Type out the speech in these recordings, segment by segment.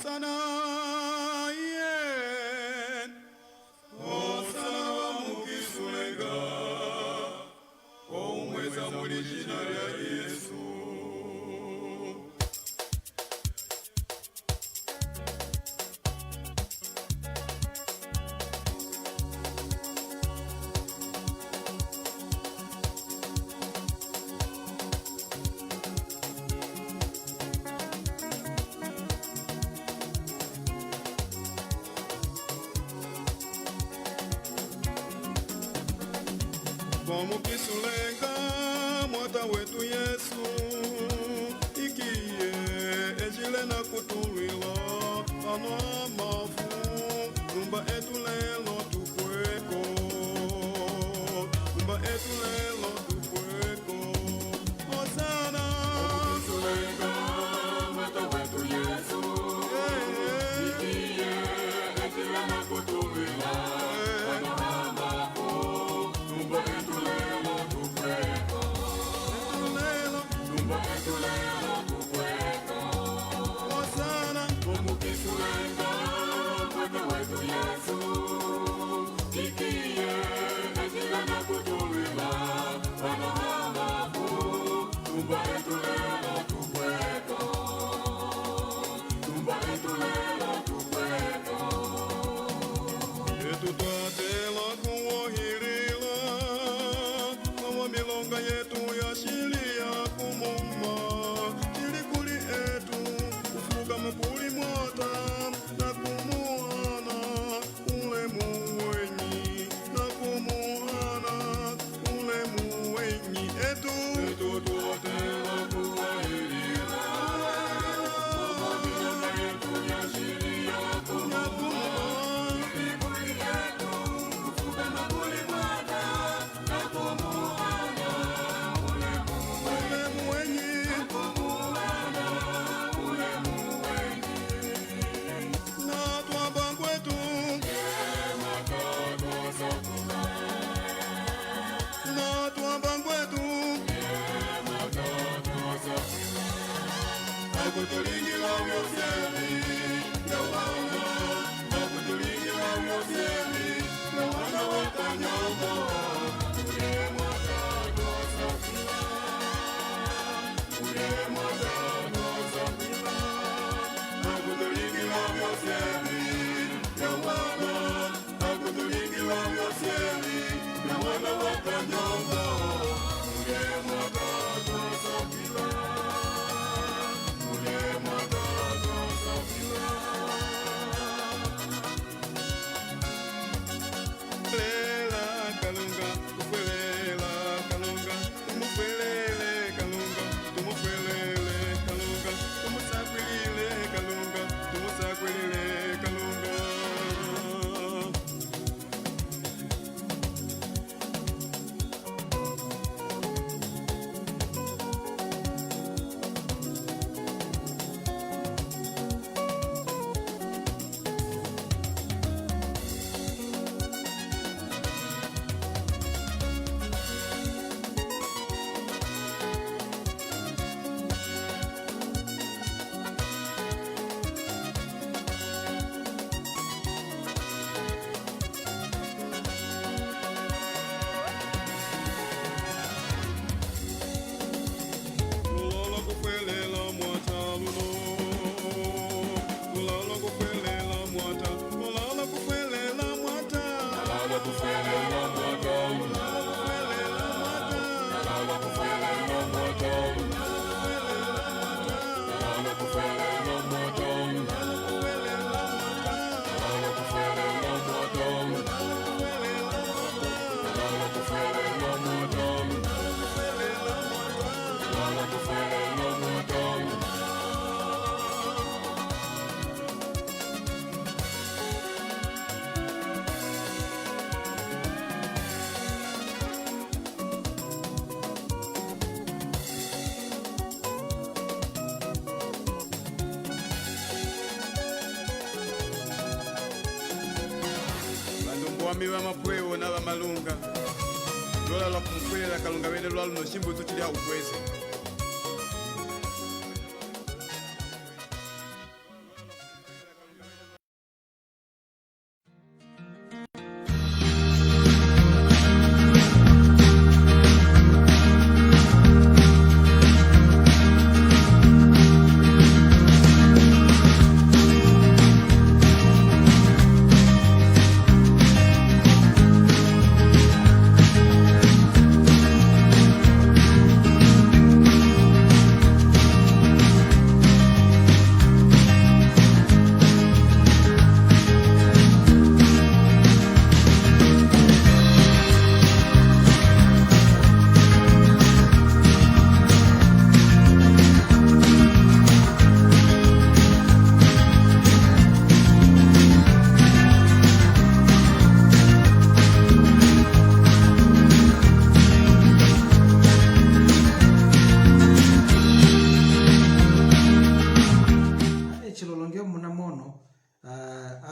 Osana, yeah. Osana wa mukisulenga, omweza muli jina lya Yesu. Mukisulenga mwata wetu Yesu, ikiye ejile na kutulwila ano amafu, numba etu lelo tukweko, numba etu lelo tukweko. Osana Mukisulenga mwata wetu Yesu, ikiye ejile na kutulwila ano amafu, numba etu lelo tukweko, numba etu lelo tukweko. Osana Mukisulenga mwata wetu Yesu, ikiye ejile na kutulwila ano amafu, numba etu lelo tukweko, numba etu lelo tukweko. etu twatela kuwohilila, mama milonga yetu yashilia kumuma, chili kuli etu kufuga mukuli mwata na kumuhana ule muwenyi, na kumuhana ule muwenyi etu Tutotela kuwahilila, mama milonga yetu yashilia kumuma, chili kuli etu kufuga mukuli mwata na kumuhana ule muwenyi, kumuhana ule muwenyi. na twabangwetu na twabangwetu Akutulingira vyosemi na wana, akutulingira vyosemi na wana watanyongo, ule mwatano safina, ule mwatano safina. Akutulingira vyosemi na wana, akutulingira vyosemi na wana watanyongo, ule mwatano safina. Lela kalunga, ufelela kalunga, tumufelele kalunga, tumufelele kalunga, tumusakwilile kalunga, tumusakwilile kalunga. Mulolo kufelela mwata lulo, mulolo kufelela mwata, mulolo kufelela mwata, Alala kufelela mwata, kufelela mwata, alala kufelela mwata, alala kufelela mwata, alala kufelela mwata, alala kufelela mwata, alala kufelela mwata. Bami ba mapwewo na ba malunga lola la kumfwela kalunga wele lwalu no shimbo tutili aukweze.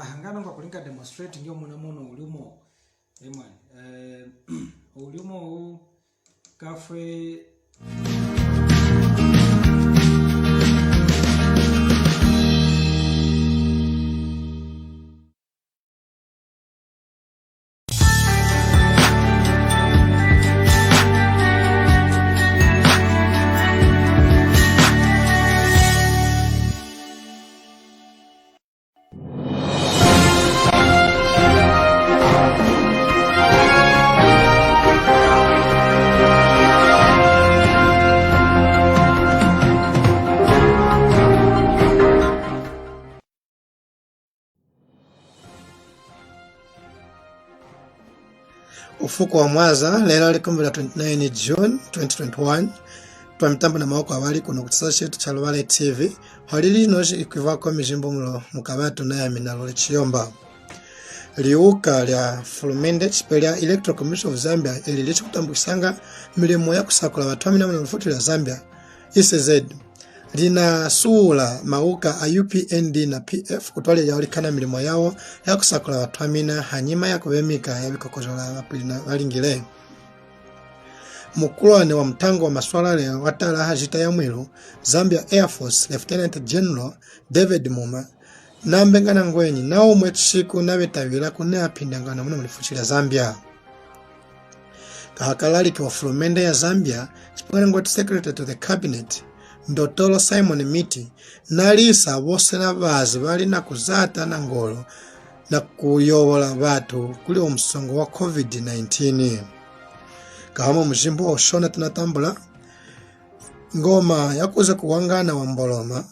ahangana kwa kulinga demonstrate ndio muno ulimo emwan ulimo kafwe Ufuko wa Mwaza lero likumbi la 29 June 2021 twamitambo na mawoko awali kuno kutisa chetu cha Lubale TV halili noji ikivako mijimbo mlo mukabatu na ya minalole chiyomba liuka lya Fulumende chipelia Electoral Commission of Zambia ililicho kutambukisanga milimo ya kusakula watu wa minamuna mfutu ya Zambia ECZ lina suula mauka UPND na PF kutwali ya walikana milimo yao ya kusakula watu wa mina hanyima ya kubemika ya bikokojola wapilina walingile mukulwane wa mtango wa maswala leo watala hajita ya mwilu Zambia Air Force Lieutenant General David Muma nambengana ngwenyi na umwetushiku na betawila kune apindangana muna mlifuchila Zambia kahakalali kiwa Fulumende ya Zambia chipukana ngwetu Secretary to the Cabinet Ndotolo Simon Miti nalisa bose n'abazi bali na kuzata na ngolo na kuyobola batu kuli omusongo wa COVID-19 kama mjimbo oshona tunatambula ngoma yakuze kuwangana wa mboloma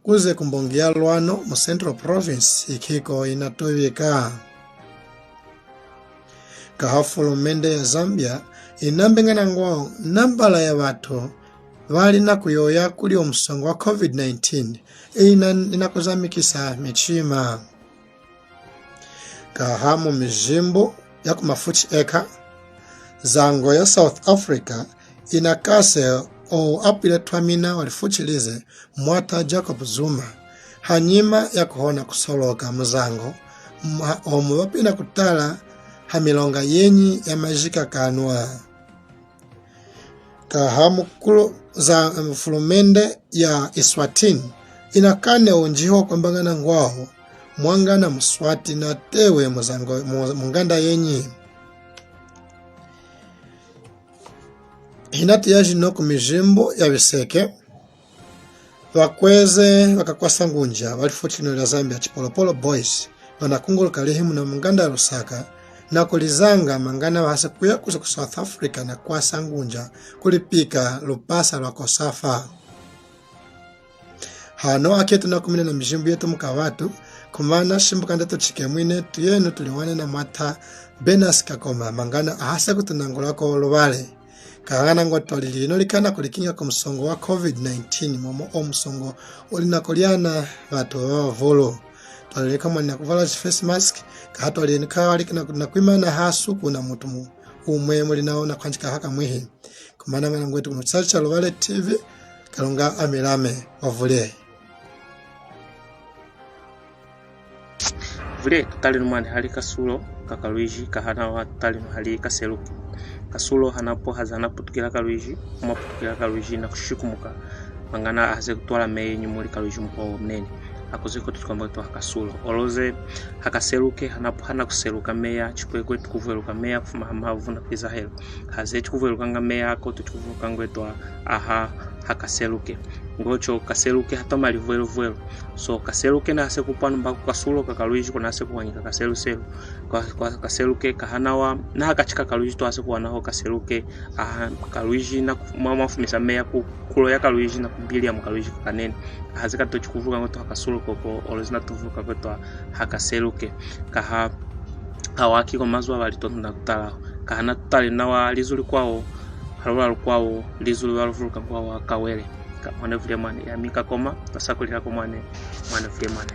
kuze kumbongia lwano mu Central Province ikiko inatubika Fulumende ya Zambia inambengana ngwao nambala ya batu wali na kuyoya kuli omusongo wa COVID-19 inakuzamikisa michima kahamu mijimbo ya kumafuchi eka zango ya South Africa inakase o apile twamina walifuchilize mwata Jacob Zuma hanyima ya kuhona kusoloka mzango omubapina kutala hamilonga yenyi ya majika kanwa kahamu kulu za Fulumende ya Eswatini inakane onjiho kwa mbangana ngwao mwangana Mswati na tewe munganda yenyi hinati yaji no kumijimbo ya Biseke wakweze wakakwasa ngunja walifuchino la Zambia Chipolopolo Boys wanakungulu kalihimu na munganda Lusaka na kulizanga mangana wase kuya kusa ku South Africa na kwa sangunja kulipika lupasa lwa kosafa hano aketu na kumina na mijimbu yetu mukawatu kumana shimbuka ndetu chike mwine tuyenu tuliwane na mata Benas Kakoma mangana ahasa kutunangula kwa Lubale kahana ngotoli lino likana kulikinga kwa msongo wa COVID-19 momo o msongo ulina kuliana watu wa volo twaleka mwana kuvala face mask kahato alinika walikina na kuimana hasu kuna mutu umwe mulinaona kwanjika haka mwihi kumana ngana ngwetu kunochacha Lubale TV kalunga amirame wavule vule tutali numani hali kasulo kakaluiji kahana wa tutali hali kaseluki kasulo hanapo hazana putukila kaluiji kuma putukila kaluiji na kushikumuka mangana ahaze kutwala mei nyumuli kaluiji mko mneni akuziko tutukamba tu hakasulo oloze hakaseluke hanapo hana kuseluka meya chikwekwe tukuveluka meya kufuma hamavu na piza helo haze tukuveluka nga meya ako tukuveluka ngwetu aha hakaseluke ngocho kaseluke hata malivuelo vuelo so kaseluke na hase kupanu mbaku kasulo kakaluiji kuna hase kuwanyika kaseluselu kwa kaseluke kahanawa na hakachika kaluiji tu hase kuwanaho kaseluke aha kaluiji na mafumisa meya kulo ya kaluiji na kumbili ya mkaluiji kakanene haze kato chikuvuka ngoto hakasulo koko olezina tuvuka kwetu hakaseluke kaha hawaki kwa mazuwa walitotu na kutala kahana tutali na walizuli kwao halwala kwao lizuli waluvuka kwao kawele mwana vile mwane ya mika koma tasakulira kwa mwana vile mwane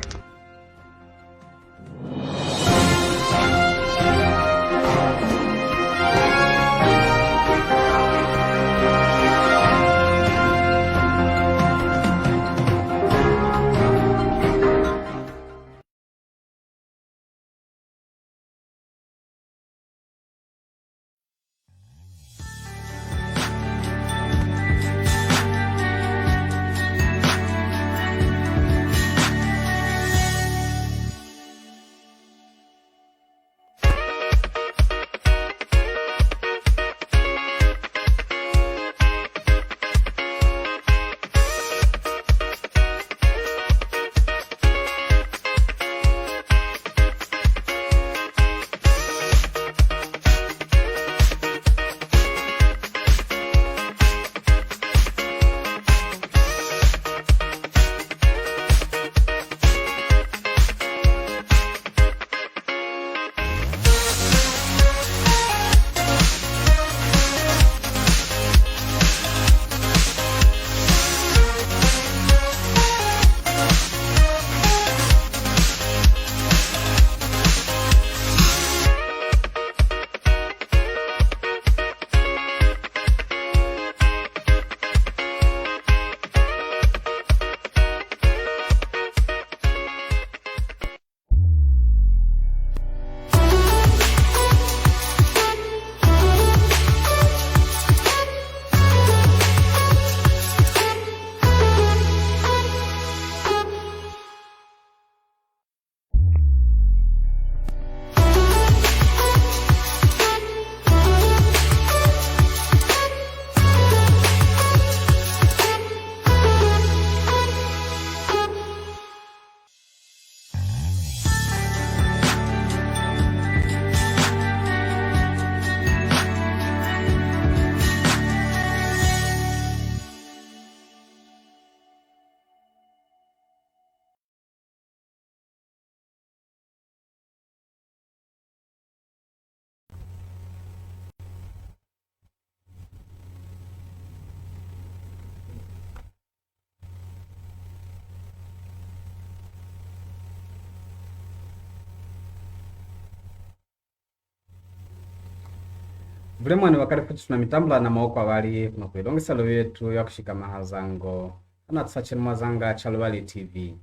Vulemwani wakati futi tuna mitambula na maoko awali kuna kuilongesa lo yetu ya kushika mahazango ana tusacheni mazanga Chalubale TV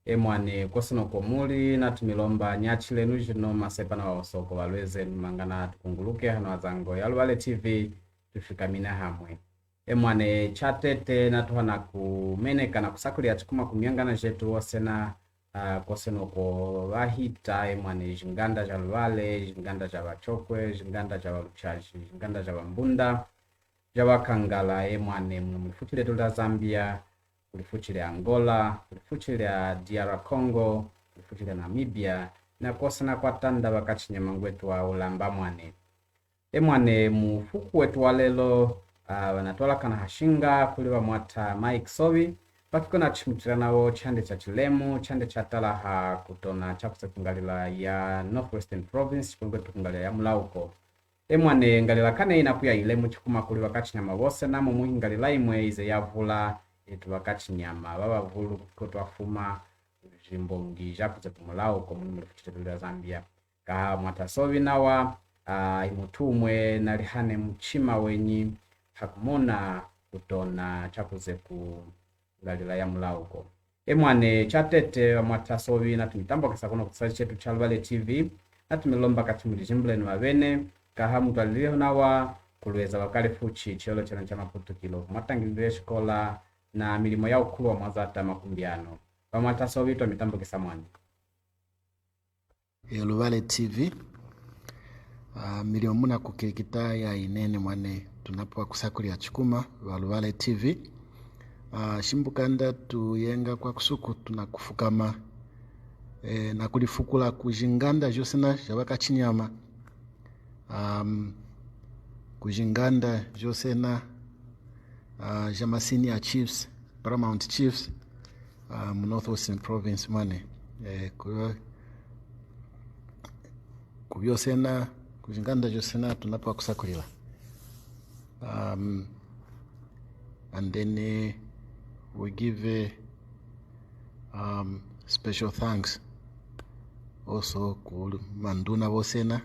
emwane kosono komuli na tumilomba nyachile nujino masepa na wasoko walweze mangana tukunguluke hano wazango ya Chalubale TV tufikamina hamwe emwane chatete na tuhana kumeneka na kusakuli ya chukuma kumiangana jetu wasena koseno ko bahita emwane jinganda ja Chalubale jinganda ja bachokwe jinganda ja baluchaji jinganda ja bambunda ja bakangala emwane mufutile dola Zambia ulifuchile Angola ulifuchile DR Congo ulifuchile Namibia na kosena kwa tanda bakachinyama wetu wa ulamba mwane emwane mufuku wetu walelo wanatola kana hashinga kuliwa mwata Mike Sobi bakikona chimutira nawo chande cha Chilemu chande cha Talaha kutona chakuse kungalila ya Northwestern Province kungwetu kungalila ya Mulauko emwane ngalila kane inakuya Ilemu chikuma kuliwa kachinyama bose namo muhingalila imwe ize yavula etu bakachinyama baba vulu kutwafuma jimbongi jakuze kumulauko mu mulifutile Zambia ka mwata Sobi nawa imutumwe nalihane mchima wenyi hakumona kutona chakuze ku ngalila ya Mulauko emwane chatete mwata Sobi na tumitambo kisa kuna kusaji chetu Chalubale TV na tumilomba katimuli jimbule ni wabene kaha mtu alilio nawa kuluweza wakale fuchi chelo chana chama putukilo mwatangilile shikola na milimo ya ukulu wa mwazata makumbiano wa mwata Sobi tumitambo kisa mwani Chalubale TV milimo muna kukirikita ya inene mwane tunapoa kusakuli ya chukuma Chalubale TV shimbukanda tuyenga kwa kusuku tunakufukama na kulifukula kujinganda josena jabaka chinyama kujinganda josena jamasini ya chiefs paramount chiefs Northwestern Province mwane kubyosena kujinganda josena tunapoa kusakulila and then we give special thanks also ku manduna bosena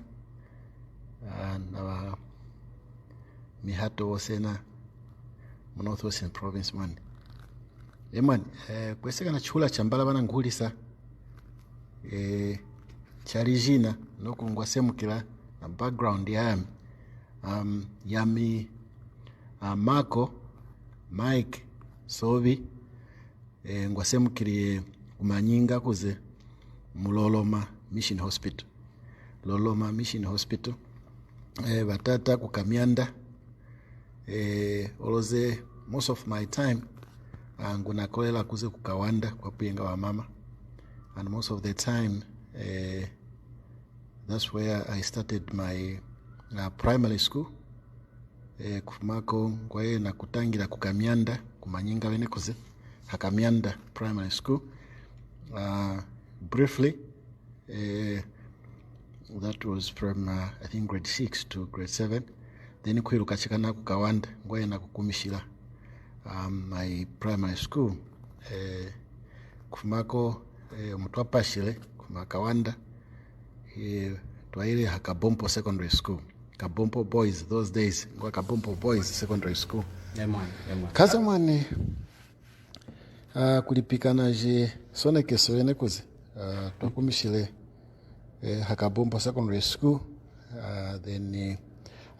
na mihato bosena mu Northwestern Province man eman kweseka na chula chambala bana ngulisa charijina nokungwa semukira na background yami yami Marco Mike Sobi ngwasemukiriye kumanyinga kuze muloloma Mission Hospital Loloma Mission Hospital batata kukamyanda oloze most of my time ngunakolela kuze kukawanda kwa kuyenga wa mama and most of the time that's where I started my primary school kufumako ngwaye na kutangira kukamyanda kumanyinga bene kuze hakamyanda primary school briefly that was from I think grade 6 to grade 7 then kwiruka chikana kukawanda ngwaye na kukumishira my primary school kufumako mutwapashile kumakawanda twaile Hakabompo Secondary School Kabompo Boys those days ngwa Kabompo Boys Secondary School kaza mwane kulipikana je soneke soene kuze twakumishile Hakabompo Secondary School then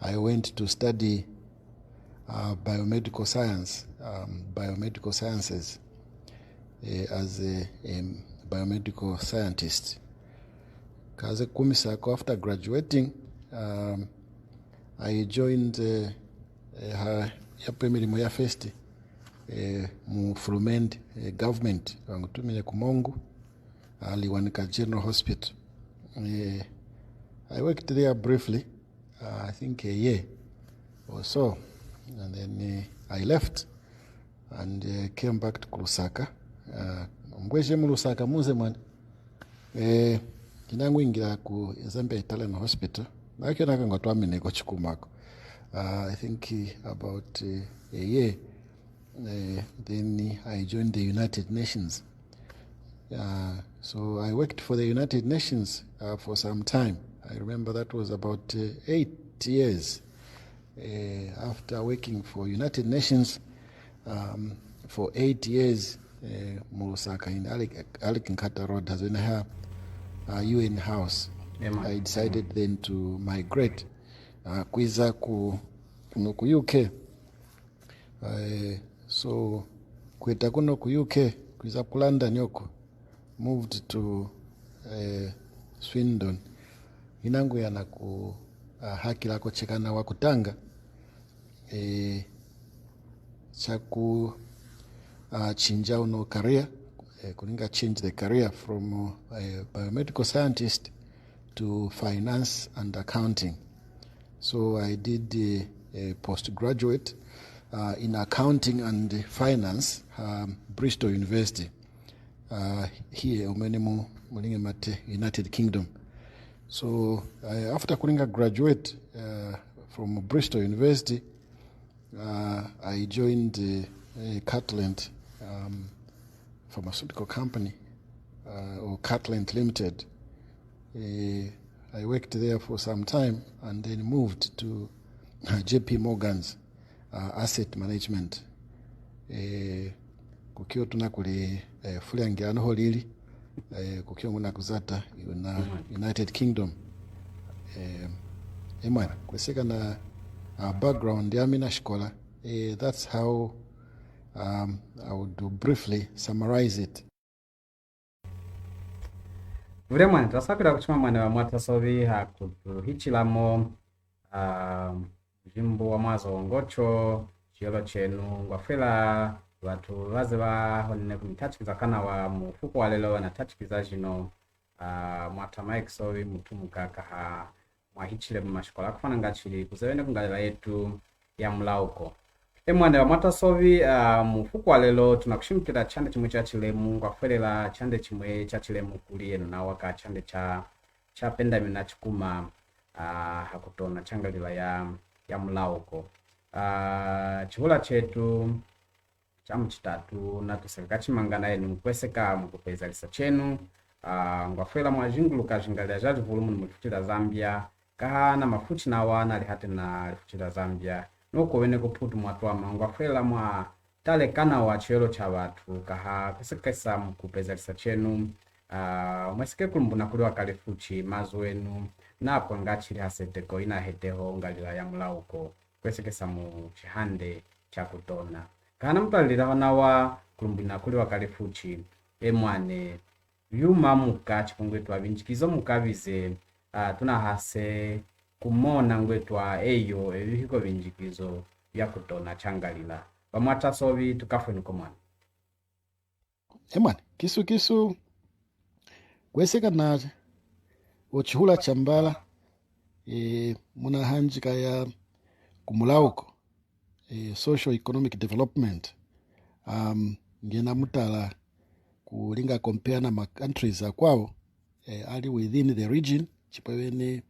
I went to study biomedical sciences as a biomedical scientist kaze kumisa after graduating I joined ya primary ya first mu Fulmend government wangutumile kumongu aliwanika General Hospital. I worked there briefly, I think a year or so, and then I left and came back to Lusaka. Mgweshe mu Lusaka muze mwana kinangu ingira ku Zambia Italian Hospital nakyo nakangotwa mineko chikumako I think about a year then I joined the United Nations. So I worked for the United Nations for some time. I remember that was about 8 years after working for United Nations for 8 years, Musaka in Alikinkata Road has been her UN house. I decided then to migrate kwiza ku UK. So kweta kuno ku UK kwiza ku London yoko, moved to Swindon. Inangu yana ku haki lako chekana wa kutanga chaku chinja uno career, kuninga change the career from biomedical scientist to finance and accounting. So I did a postgraduate in accounting and finance, Bristol University, here umenemu mulinge United Kingdom. So after kuninga graduate from Bristol University, I joined Catland pharmaceutical company, or Catland Limited. I worked there for some time and then moved to JP Morgan's asset management. Kukio tunakuli fuliangirano holili, kukio muna kuzata United Kingdom. Kweseka na background ya mina shkola. That's how I would briefly summarize it. Vile mwana tasapira kuchima mwana wa mwata sovi hakutuhichilamo jimbo wa mwazo ngocho chiolo chenu ngwafela watu waze honne kumitachikiza kana wa mufuko walelo na tachikiza jino mwata Mike sovi mutumuka kaha mwahichile mashikola kufana ngachili kuzewene kungalila yetu ya mlauko. Mwana wa mwata sovi mufuko walelo tunakushimikira chande chimwe cha chilemu ngwafela chande chimwe cha chilemu kulienu na waka chande cha penda mina chikuma hakutona changalila ya mlauko. Chihula chetu chamu chitatu na tuseka chimangana yenu mkweseka mkupeza lisa chenu ngwafela mwajingulu kajingalia jaji volumu mwifutila Zambia kahana mafuchi na wana lihate na lifutila Zambia noko wene kuputu mwatuama ngwafela mwa tale kana wa chelo cha watu kaha kusekesa mkupeza lisa chenu mwesike kulumbuna kuli wakalifuchi mazu wenu na hapo ngachili haseteko ina heteho ngalila ya mlauko kwesekesa mu chihande cha kutona kana mtalila wana wa kulumbuna kuli wakalifuchi mwane yuma muka chikungwetwa vinjikizo mukavize tunahase kumona ngwetwa eyo ebihiko vinjikizo vya kutona changalila pamwata sovi tukafwenuko mwana mwana kisu kweseka na ochihula chambala muna hanjika ya kumulauko social economic development ngena mutala kulinga compare na ma countries akwao ali within the region chipawene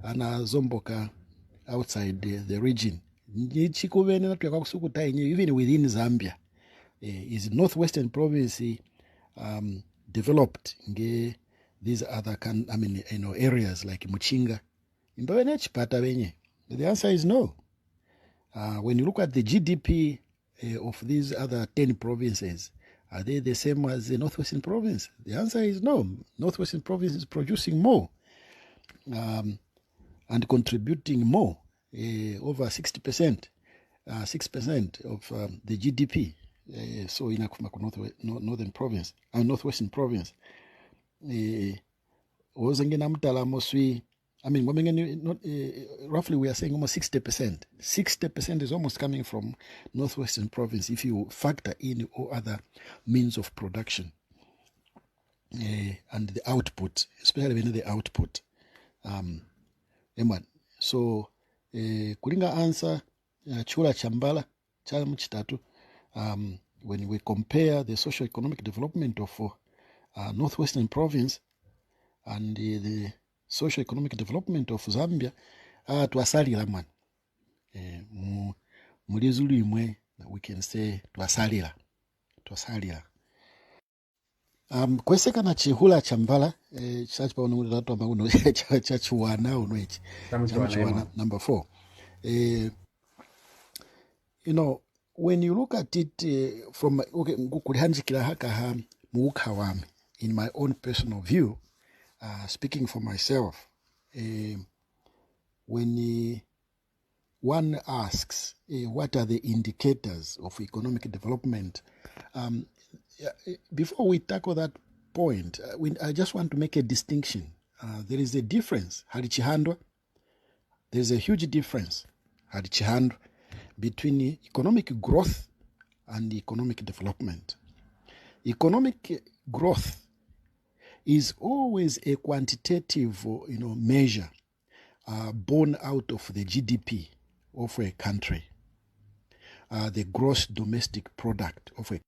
anazomboka outside the region chikuvene na tuyakwa kusukuta yenye even within Zambia is northwestern province developed nge these other areas like Muchinga imbawene chipata wenye. The answer is no. When you look at the GDP of these other 10 provinces, are they the same as the Northwestern Province? The answer is no. Northwestern Province is producing more and contributing more, over 60%, 6% of the GDP. So in Northern Province, Northwestern Province, roughly we are saying almost 60%. 60% is almost coming from Northwestern Province if you factor in all other means of production and the output, especially when the output. So kulinga answer chula chambala chamu chitatu when we compare the socio-economic development of Northwestern Province and the socio-economic development of Zambia, twasalira man. Mulizulu imwe, we can say twasalira. Kweseka na chihula chambala, chachipa uno mulirato amba uno chachuwana uno echi. Chachuwana number 4. you know, when you look at it from okay, kulihanjikira haka ha muukha wami, in my own personal view, speaking for myself, when one asks what are the indicators of economic development, before we tackle that point, I just want to make a distinction. There is a difference, Harichihandwa. There's a huge difference, Harichihandwa, between economic growth and economic development. Economic growth is always a quantitative, measure born out of the GDP of a country, the gross domestic product of a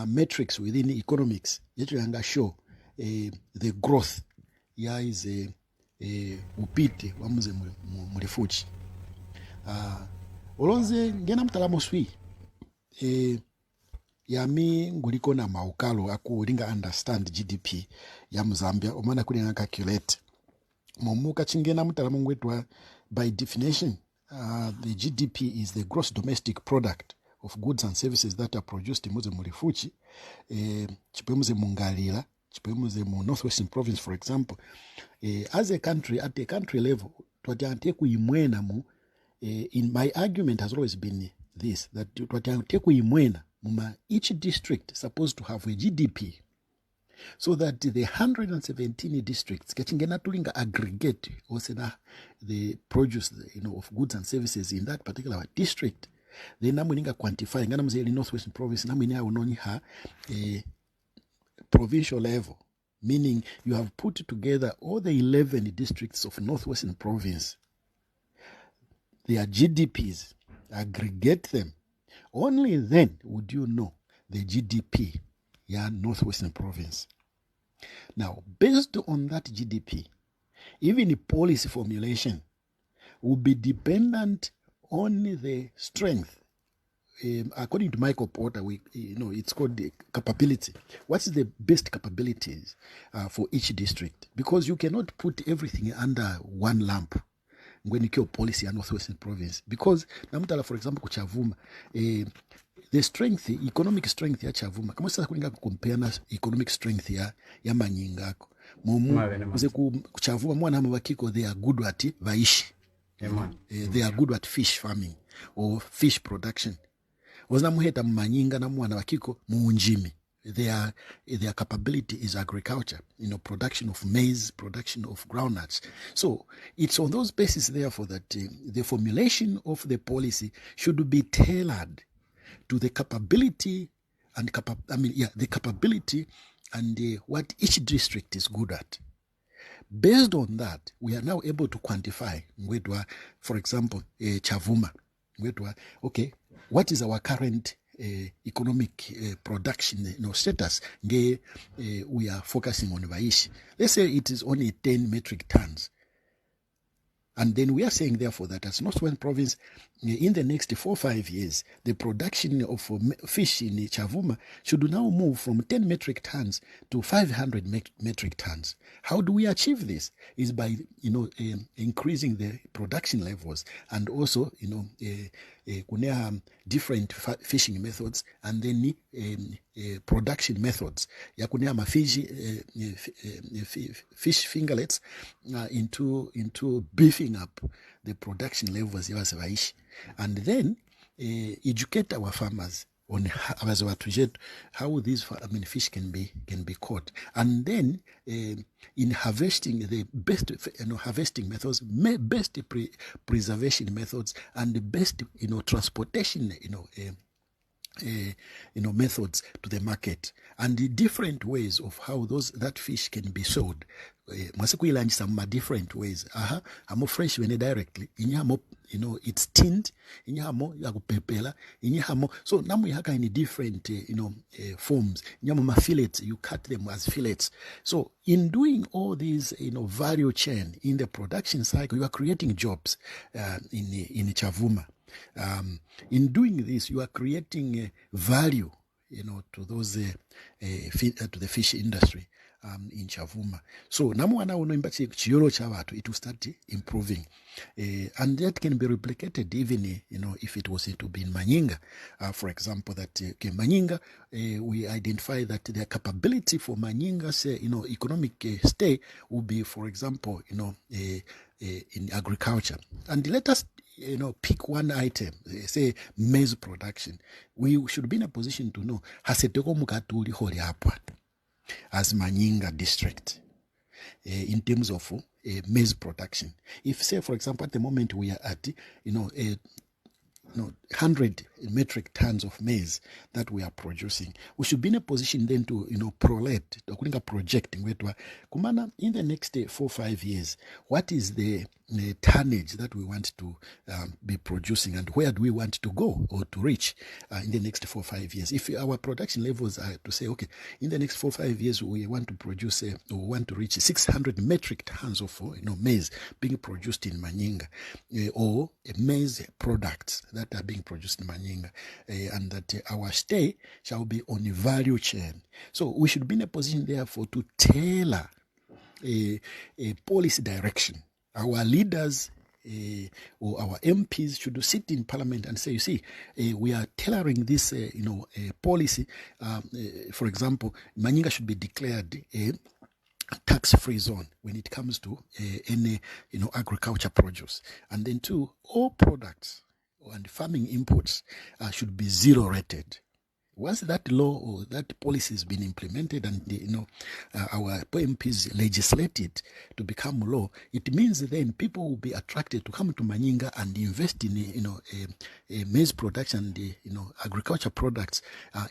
metrics within economics yet yanga show the growth ya is upite wamuze mulifuchi olonze ngena mtalamo swi yami nguliko na maukalo akulinga understand GDP ya Mzambia omana kulinga calculate momuka chingena mtalamo ngwetwa by definition the GDP is the gross domestic product of goods and services that are produced muze mulifuchi chipemuze mungalila chipemuze mu northwestern province for example as a country at a country level twatante kuimwena mu in my argument has always been this that twatante kuimwena muma each district supposed to have a GDP so that the 117 districts kachingena tulinga aggregate osena the produce of goods and services in that particular district then namuninga quantify ngana mzeli northwestern province namwini awononi ha provincial level, meaning you have put together all the 11 districts of northwestern province, their GDPs, aggregate them. Only then would you know the GDP ya northwestern province. Now, based on that GDP, even policy formulation will be dependent on the strength. According to Michael Porter, it's called the capability. What is the best capabilities for each district? Because you cannot put everything under one lamp when you kill policy and northwestern province. Because namutala, for example, kuchavuma, the strength, economic strength ya chavuma, kama sasa kuninga compare na economic strength ya manyingako. Muze kuchavuma mwana mabakiko, they are good at vaishi. They are good at fish farming or fish production. Waznamuheta manyinga na mwana wakiko muunjimi. Their capability is agriculture, production of maize, production of groundnuts. So it's on those bases, therefore, that the formulation of the policy should be tailored to the capability and the capability and what each district is good at. Based on that, we are now able to quantify, for example, Chavuma. Okay, what is our current economic production status? We are focusing on Vaishi. Let's say it is only 10 metric tons. And then we are saying, therefore, that as Northwestern Province, in the next 4 or 5 years, the production of fish in Chavuma should now move from 10 metric tons to 500 metric tons. How do we achieve this? Is by, increasing the production levels and also, different fishing methods and then production methods. Yakunea fish fingerlets into beefing up the production levels and then educate our farmers on how these fish can be caught, and then in harvesting the best harvesting methods, best preservation methods, and the best transportation methods to the market, and the different ways of how that fish can be sold. Some different ways. Amo fresh when directly. Inyamo, it's tinned. Inyamo yakupepela. Inyamo. So now we have in different forms. Inyamo fillets. You cut them as fillets. So in doing all these value chain in the production cycle, you are creating jobs in Chavuma. In doing this, you are creating value, to those to the fish industry. in Chavuma. So namwana unoimba chiyolo chavatu, it will start improving. And that can be replicated even, if it was to be in Manyinga. For example, that Manyinga, we identify that their capability for Manyinga's, economic stay will be, for example, in agriculture. And let us pick one item, say maize production. We should be in a position to know haseteko mukatuli holi hapa as Manyinga district in terms of maize production. If, say, for example, at the moment we are at 100 metric tons of maize that we are producing, we should be in a position then to projecting kumana in the next 4 or 5 years, what is the tonnage that we want to be producing, and where do we want to go or to reach in the next 4 or 5 years. If our production levels are to say, okay, in the next 4 or 5 years we want to produce or want to reach 600 metric tons of maize being produced in Manyinga, or maize products that are being produced in Manyinga, and that our stay shall be on a value chain. So we should be in a position therefore to tailor a policy direction. Our leaders or our MPs should sit in parliament and say, you see, we are tailoring this policy. For example, Manyinga should be declared a tax-free zone when it comes to any agriculture produce. And then two, all products and farming imports should be zero rated. Once that law or that policy has been implemented and our MPs legislated to become law, it means then people will be attracted to come to Manyinga and invest in maize production and agriculture products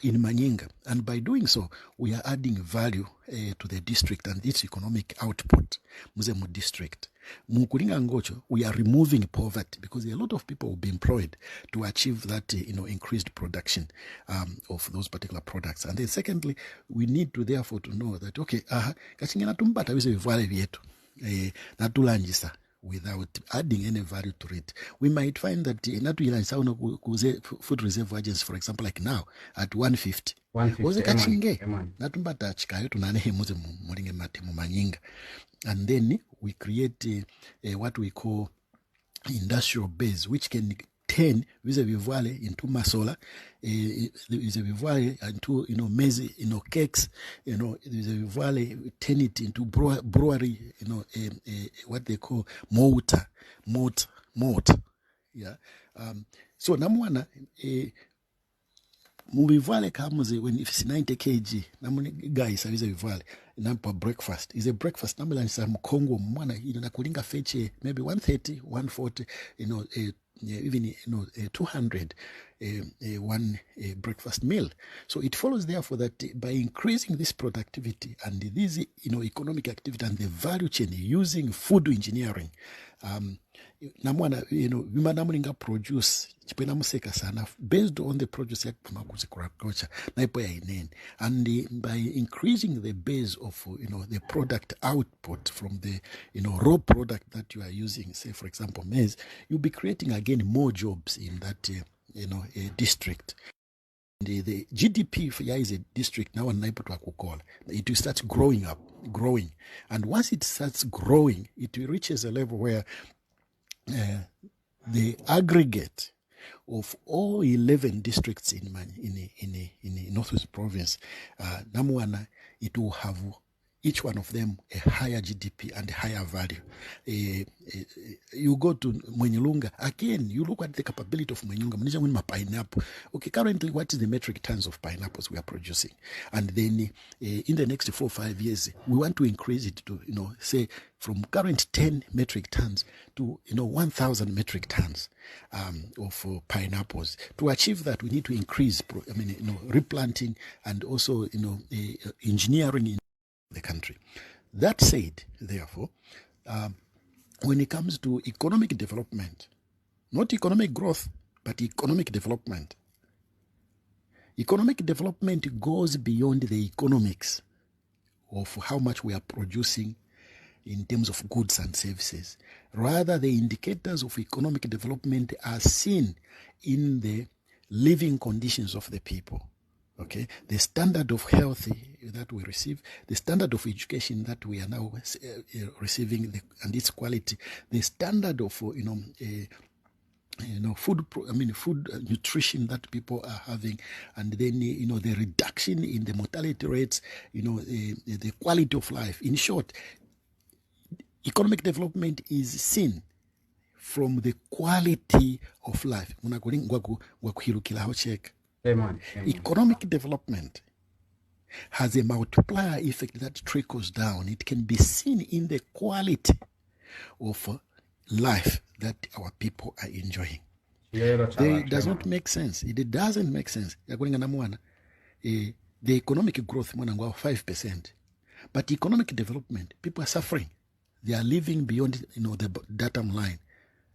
in Manyinga. And by doing so, we are adding value to the district and its economic output, Muzemu district. Mukuringa Ngocho, we are removing poverty because a lot of people will be employed to achieve that increased production of those particular products. And then secondly, we need to therefore to know that okay, kachingena tumbata wise vivale vyetu natulanjisa without adding any value to it. We might find that food reserve agency, for example, like now at 150 natumbata chikayo tunane muze mulinge mate mumanyinga. And then we create what we call industrial base, which can turn vis-a-vis valley into masola, vis-a-vis valley into maize, cakes, vis-a-vis valley turn it into brewery, what they call malt. Yeah. So namwana muvivale kamuze when if it's 90 kg namune guys avize vivale nampa breakfast is a breakfast namula nisa mkongo mwana nakulinga feche maybe 130 140 even 200 one breakfast meal. So it follows therefore that by increasing this productivity and this economic activity and the value chain using food engineering, namwana vimanamulinga produce chipena museka sana based on the produce yak kumakuzi agriculture naipo ya inene, and by increasing the base of the product output from the raw product that you are using, say for example maize, you'll be creating again more jobs in that a district. The GDP for is a district now, it will start growing, and once it starts growing, it reaches a level where the aggregate of all 11 districts in Northwest Province, Namuana, it will have each one of them a higher GDP and higher value. You go to Mwenyelunga, again, you look at the capability of Mwenyelunga, pineapple. Okay, currently, what is the metric tons of pineapples we are producing? And then in the next 4 or 5 years, we want to increase it to, say, from current 10 metric tons to, 1,000 metric tons of pineapples. To achieve that, we need to increase, replanting and also, engineering in the country. That said, therefore, when it comes to economic development, not economic growth, but economic development goes beyond the economics of how much we are producing in terms of goods and services. Rather, the indicators of economic development are seen in the living conditions of the people. Okay, the standard of health that we receive, the standard of education that we are now receiving, and its quality, the standard of food nutrition that people are having, and then the reduction in the mortality rates, the quality of life. In short, economic development is seen from the quality of life. Economic development has a multiplier effect that trickles down. It can be seen in the quality of life that our people are enjoying. It does not make sense. It doesn't make sense. The economic growth 5%, but economic development, people are suffering. They are living beyond the datum line.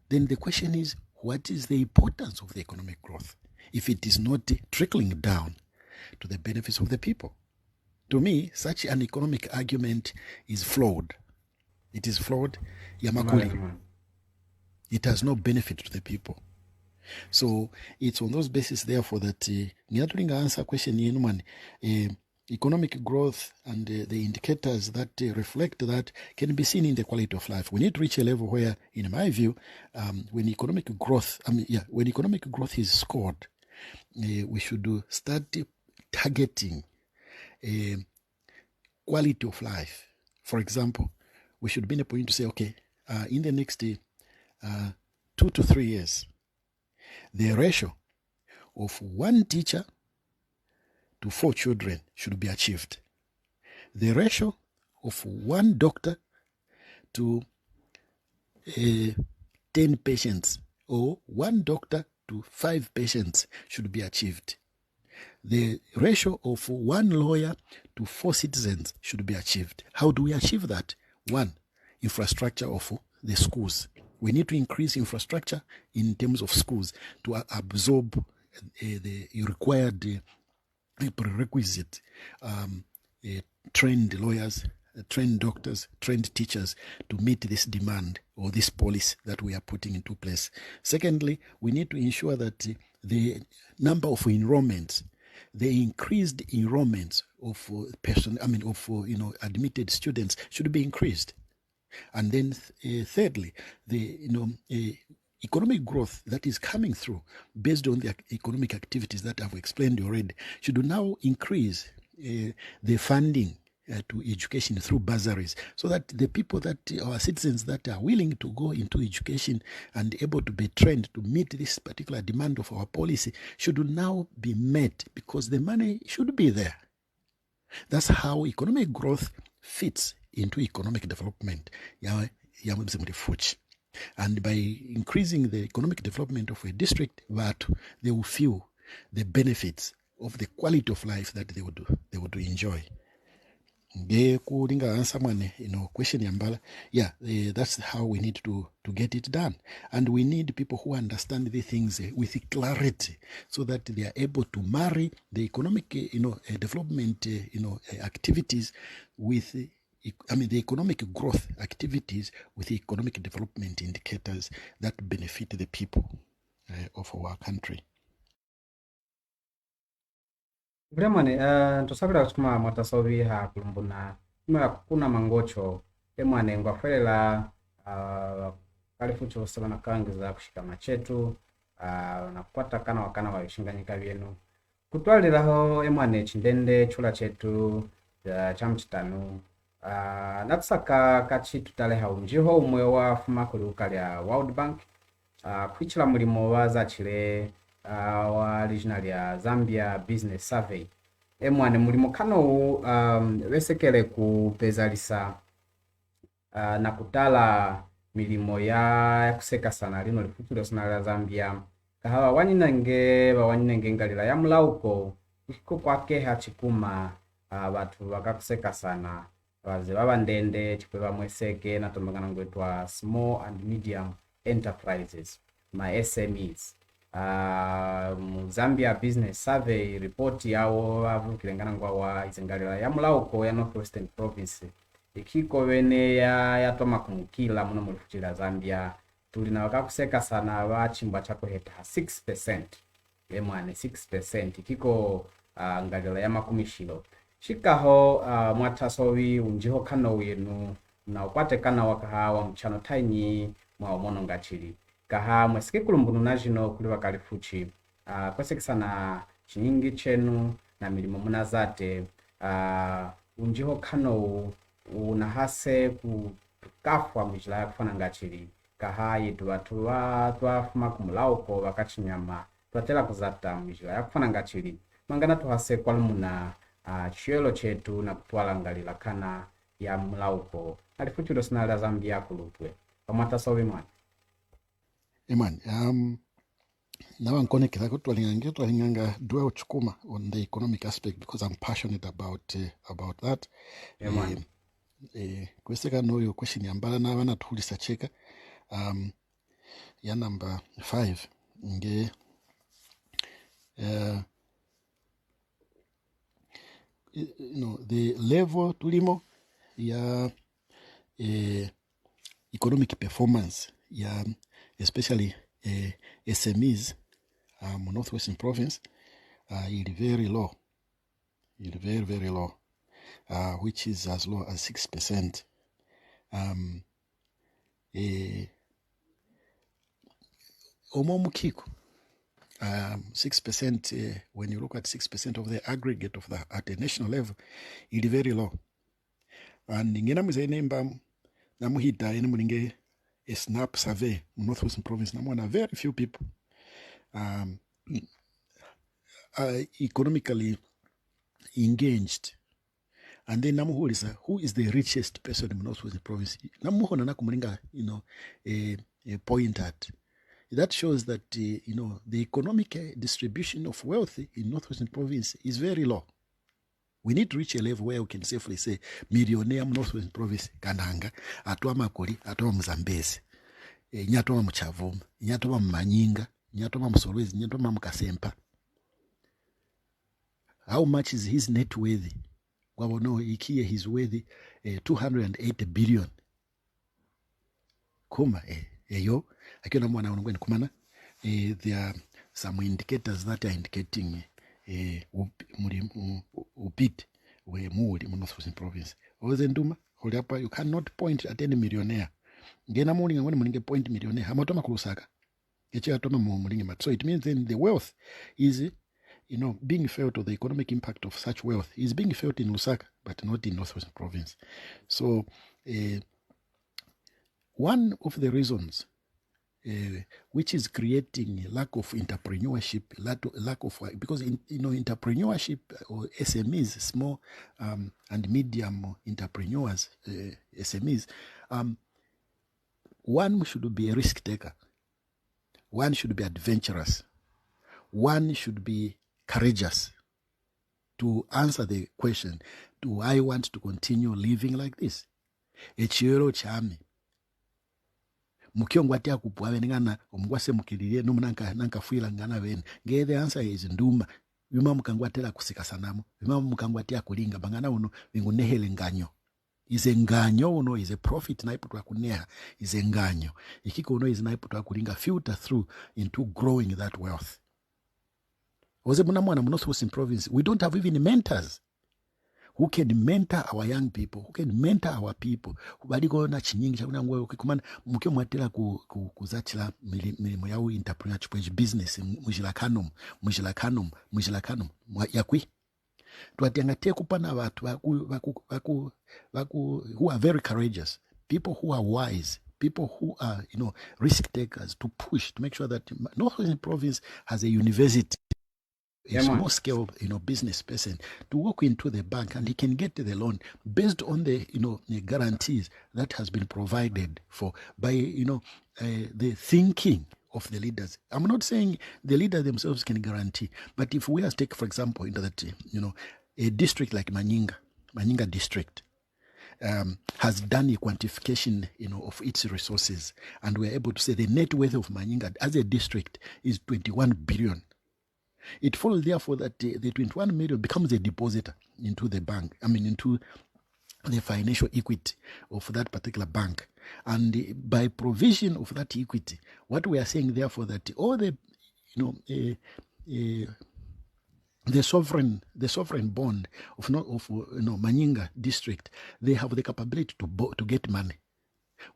Then the question is, what is the importance of the economic growth if it is not trickling down to the benefits of the people? To me, such an economic argument is flawed. It is flawed. Yamakuli. It has no benefit to the people. So it's on those bases, therefore, that answer question economic growth and the indicators that reflect that can be seen in the quality of life. We need to reach a level where, in my view, when economic growth is scored, we should start targeting quality of life. For example, we should be in a point to say, okay, in the next 2 to 3 years, the ratio of 1 teacher to 4 children should be achieved. The ratio of 1 doctor to 10 patients, or 1 doctor to 5 patients should be achieved. The ratio of 1 lawyer to 4 citizens should be achieved. How do we achieve that? 1, infrastructure of the schools. We need to increase infrastructure in terms of schools to absorb the required prerequisite trained lawyers, trained doctors, trained teachers to meet this demand or this policy that we are putting into place. Secondly, we need to ensure that the number of enrollments, the increased enrollments of admitted students should be increased. And then thirdly, the economic growth that is coming through based on the economic activities that I've explained already should now increase the funding to education through bursaries, so that the people that our citizens that are willing to go into education and able to be trained to meet this particular demand of our policy should now be met, because the money should be there. That's how economic growth fits into economic development. And by increasing the economic development of a district, that they will feel the benefits of the quality of life that they would enjoy. Question yambala. That's how we need to get it done. And we need people who understand the things with clarity, so that they are able to marry the economic development activities with the economic growth activities with the economic development indicators that benefit the people of our country. Vremane, tusabira kutuma mwatasovi ha kulumbuna kuna mangocho emwane ngwaferela kalifucho sabana kangi za kushikama chetu na kupata kana wakana wa bishinganyika byenu kutwaliraho emwane chindende chula chetu chamchitanu natusaka kachi tutaleha unjiho umwe wa fuma kuluka lya World Bank kwichila mulimo waza chile wa regional ya Zambia Business Survey. Emwane mulimo kano wesekele kupezalisa na kutala milimo ya kuseka sana lino lifutilo sana la Zambia. Kahawa waninenge ngalila ya mlauko kiko kwake hachikuma watu wakakuseka sana waze baba ndende chikwe mweseke na tombangana ngwetwa small and medium enterprises, my SMEs. Zambia Business Survey report yawo avukilengana ngwa izengalira ya mulauko ya Northwestern Province ikiko wene ya toma kumukila muno mulifutila Zambia tulina wakakuseka sana wachimbwa chako heta 6%. Emwane 6% ikiko ngalila ya makumishilo shikaho mwatasowi unjiho kano winu na ukwatekana wakahawa mchano tainyi mwa umono ngachili kaha mwesike kulumbunu na jino kuli wakalifuchi kwesekisana chinyingi chenu na milimo munazate unjiho kano unahase kukafwa mwijila ya kufana ngachili kaha yitu watu twafuma kumulauko wakachinyama twatela kuzata mwijila ya kufana ngachili mangana tuhase kwa lumuna chielo chetu na kutwala ngalila kana ya mulauko alifuchilo sinala Zambia kulutwe pamata sowi mwana Eman, now I'm connected. I got to Linganga dwell chukuma on the economic aspect because I'm passionate about that. Eman. Kweseka no your question yambala na wana tulisa cheka. Ya number 5 nge the level tulimo ya economic performance ya especially SMEs Northwestern Province is very low. It's very, very low, which is as low as 6%. Omomukiko, 6%, when you look at 6% of the aggregate of at the national level, it's very low. And ngena mzenemba namuhita ene muninge a snap survey in Northwestern Province namwana very few people economically engaged. And then namuhulisa who is the richest person in Northwestern Province namuhona nakumulinga a point at that shows that the economic distribution of wealth in Northwestern Province is very low. We need to reach a level where we can safely say millionaire Northwestern Province kananga atwa makoli atwa mzambezi nyatwa mchavuma nyatwa manyinga nyatwa msolwezi nyatwa mkasempa. How much is his net worth? Well, no, ikiye his worth 280 billion. Kuma yo akiona mwana wangu kumana there are some indicators that are indicating upit we muli mu Northwestern Province ozenduma holiapa you cannot point at any millionaire ngena mulinga ngone mulinge point millionaire amatoma kulusaka eche atoma mu mulinge mat. So it means then the wealth is being felt, or the economic impact of such wealth is being felt in Lusaka but not in Northwestern Province. So one of the reasons which is creating lack of entrepreneurship, lack of because entrepreneurship or SMEs, small and medium entrepreneurs, SMEs, one should be a risk taker, one should be adventurous, one should be courageous to answer the question, do I want to continue living like this? Echiro chami mukiongo atia kupwawe ngana omugwase mukiririe nanka fuila ngana bene nge the answer is nduma bima mukangwatela kusika sanamu bima mukangwatia kulinga bangana uno bingunehele nganyo ize nganyo uno is a profit na iputwa kuneha ize nganyo ikiko uno is na iputwa kulinga filter through into growing that wealth. Oze muna mwana Northwestern Province we don't have even mentors who can mentor our young people, who can mentor our people. Baliko na chinyingi chakuna ngwe kumana mukio mwatela kuzachila milimo yao entrepreneurship business mujila kanum yakwi tuatiangatie kupana watu who are very courageous, people who are wise, people who are risk takers, to push to make sure that Northwestern Province has a university, a small scale business person to walk into the bank and he can get the loan based on the the guarantees that has been provided for by the thinking of the leaders. I'm not saying the leaders themselves can guarantee, but if we take for example into that a district like Manyinga district has done a quantification of its resources, and we're able to say the net worth of Manyinga as a district is 21 billion. It follows therefore that the 21 million becomes a depositor into the bank, into the financial equity of that particular bank. And by provision of that equity, what we are saying therefore that all the the sovereign bond of Manyinga district, they have the capability to get money,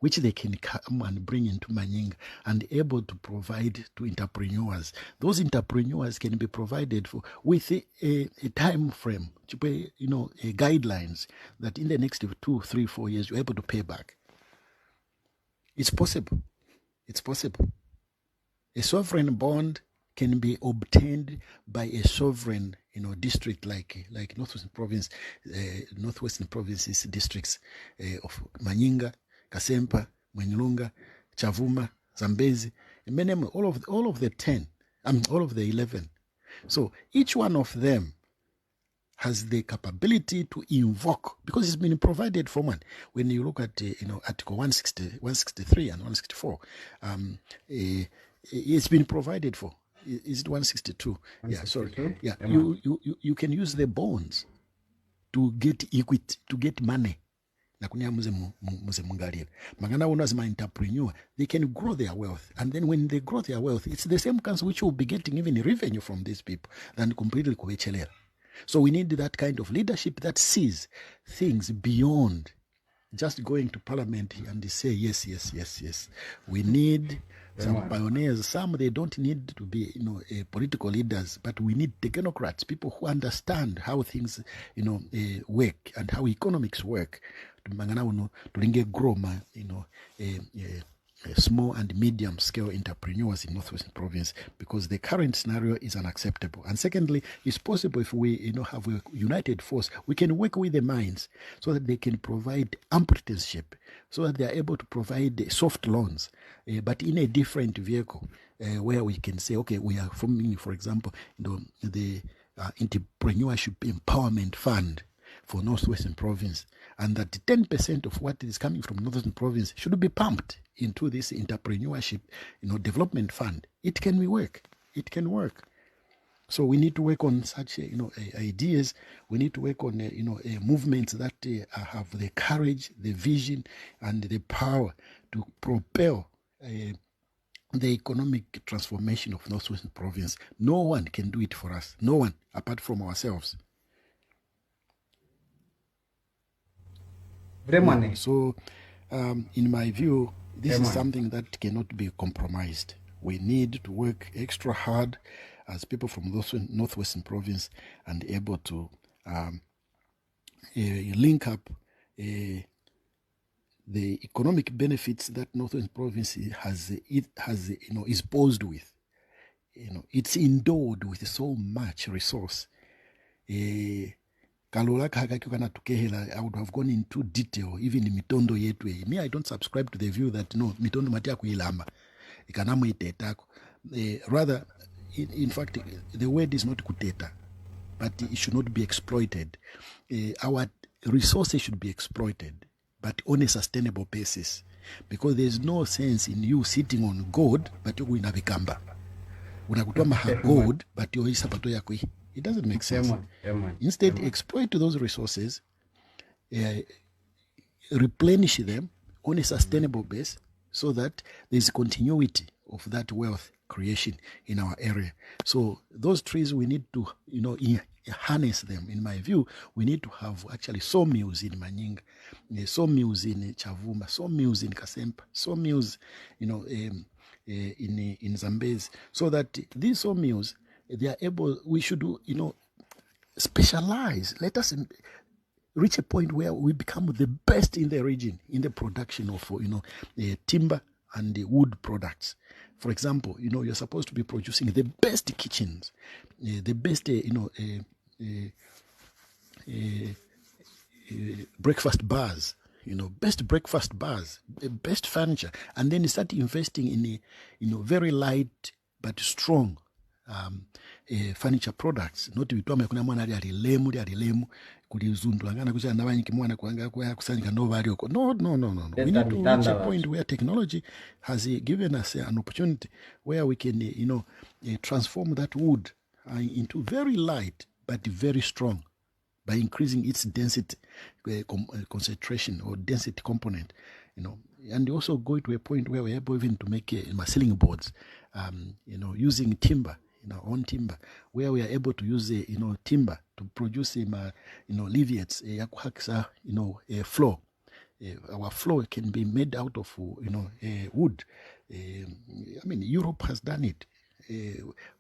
which they can come and bring into Manyinga and able to provide to entrepreneurs. Those entrepreneurs can be provided for with a time frame, guidelines that in the next 2, 3, 4 years you're able to pay back. It's possible. It's possible. A sovereign bond can be obtained by a sovereign, district like Northwestern Province's districts of Manyinga, Kasempa, Mwenyulunga, Chavuma, Zambezi, all of the 10, all of the 11. So each one of them has the capability to invoke, because it's been provided for one. When you look at Article 163 and 164, it's been provided for. Is it 162? Yeah, sorry. Yeah, you can use the bonds to get equity, to get money. Magana as my entrepreneur, they can grow their wealth, and then when they grow their wealth, it's the same council which will be getting even revenue from these people than completely kuechelera. So we need that kind of leadership that sees things beyond just going to parliament and say yes. We need some pioneers. Some they don't need to be political leaders, but we need technocrats, people who understand how things work and how economics work. To grow small and medium scale entrepreneurs in Northwestern Province, because the current scenario is unacceptable. And secondly, it's possible if we have a united force, we can work with the mines so that they can provide apprenticeship, so that they are able to provide soft loans, but in a different vehicle, where we can say, okay, we are forming, for example, the entrepreneurship empowerment fund for Northwestern Province, and that 10% of what is coming from Northwestern Province should be pumped into this entrepreneurship, development fund. It can work. It can work. So we need to work on such, ideas. We need to work on, movements that have the courage, the vision, and the power to propel the economic transformation of Northwestern Province. No one can do it for us. No one, apart from ourselves. So, in my view, this is something that cannot be compromised. We need to work extra hard as people from Northwestern Province and able to link up the economic benefits that Northwestern Province is posed with. It's endowed with so much resource. I would have gone into detail, even in Mitondo Yetwe. Me, I don't subscribe to the view that Mitondo Matia Kuilamba. Rather, in fact, the word is not kuteta, but it should not be exploited. Our resources should be exploited, but on a sustainable basis. Because there's no sense in you sitting on gold, but you're going to become gold, but you're isapato. It doesn't make sense. Instead, exploit those resources, replenish them on a sustainable base, so that there's continuity of that wealth creation in our area. So those trees, we need to, harness them. In my view, we need to have actually sawmills in Manyinga, sawmills in Chavuma, sawmills in Kasempa, sawmills, in Zambezi, so that these sawmills, they are able, we should, specialize. Let us reach a point where we become the best in the region in the production of, timber and the wood products. For example, you're supposed to be producing the best kitchens, the best, breakfast bars, best breakfast bars, best furniture, and then start investing in very light but strong furniture products. Not to be told kuna mwana ali lemu kulizundu angana kucha na banyiki mwana kuanga kusanyika no value. No. We need to reach a point where technology has given us an opportunity where we can transform that wood into very light but very strong by increasing its density concentration or density component, and also go to a point where we're able even to make ceiling boards, using timber in our own timber, where we are able to use timber to produce leviates, a floor. Our floor can be made out of wood. I mean, Europe has done it.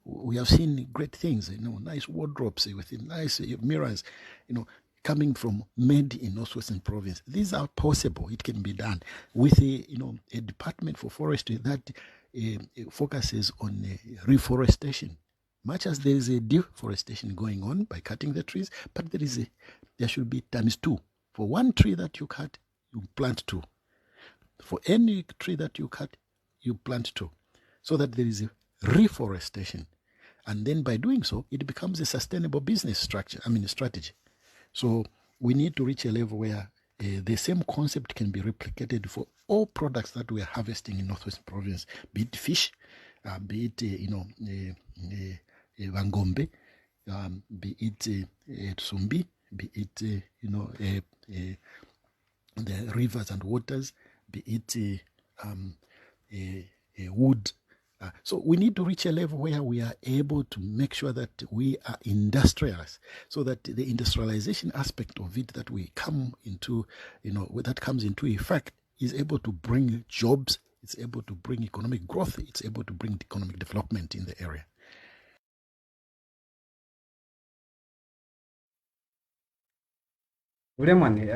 We have seen great things, nice wardrobes with nice mirrors, coming from made in Northwestern Province. These are possible. It can be done with a department for forestry that focuses on reforestation. Much as there is a deforestation going on by cutting the trees, but there should be ×2. For one tree that you cut, you plant 2. For any tree that you cut, you plant 2, so that there is a reforestation. And then by doing so, it becomes a sustainable business strategy. So we need to reach a level where the same concept can be replicated for all products that we are harvesting in Northwest Province, be it fish, be it Vangombe, be it Tsumbi, be it the rivers and waters, be it wood. So we need to reach a level where we are able to make sure that we are industrialists, so that the industrialization aspect of it that we come into, that comes into effect, is able to bring jobs, it's able to bring economic growth, it's able to bring economic development in the area. Ulemani,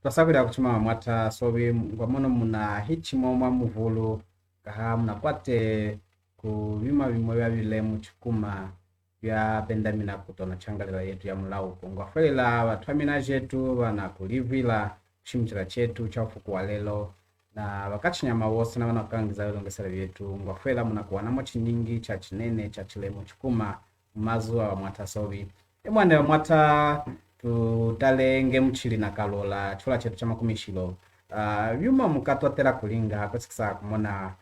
twasabira kuchuma mwata sobi ngwamono muna hichimo mwa muvulu kaha munakwate ku bima bimwe bya bilemu chikuma bya bendamina kutona changalira yetu ya mulauko ngwafelela batwamina jetu bana kulivila chimchira chetu cha ufuku wa lelo na bakachinyama wose na banakangiza longesera byetu ngwafela munakuwanamo chinyingi cha chinene cha chilemu chikuma mazuwa wa mwata sobi emwande mwata tutalenge mchili na kalola chula chetu cha makumishilo byuma mukatotera kulinga kwasikisa kumona